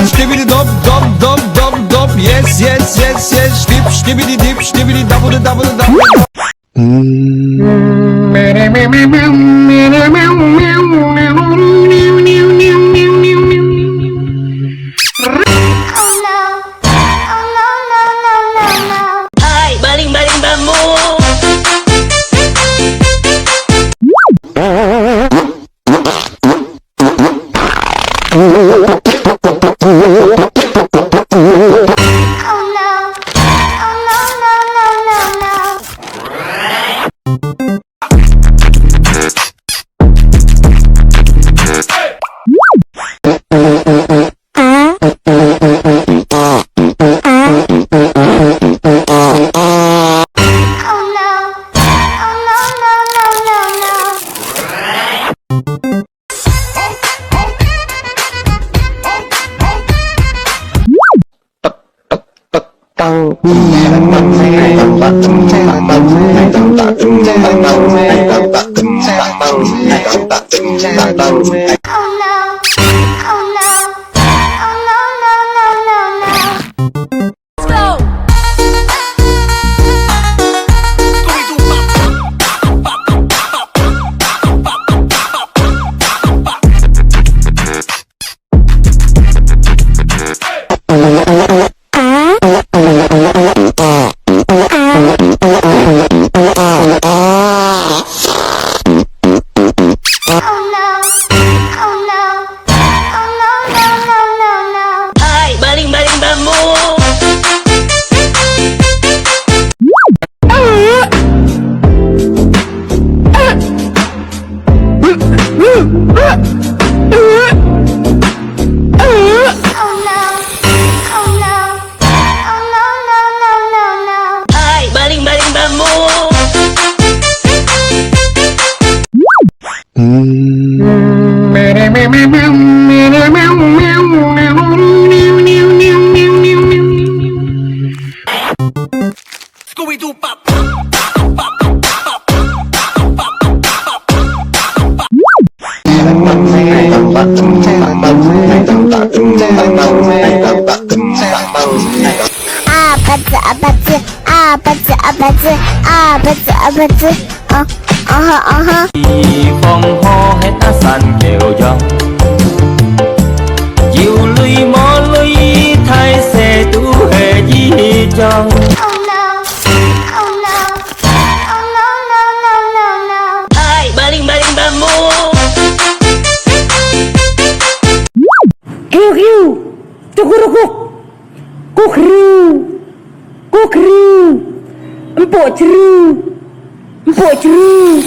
Stibidi dop dop dop dop dop, yes yes yes yes, stibidi dip stibidi double double double. Ay, baling-baling bambu. Phong hô hết á sàn kêu gió Diệu lùi mò lùi thay xe tu hề di chong Ay, baling-baling bambu. Hiu hiu, cukurukuk, kukru, kukru, empok ceru, empok ceru.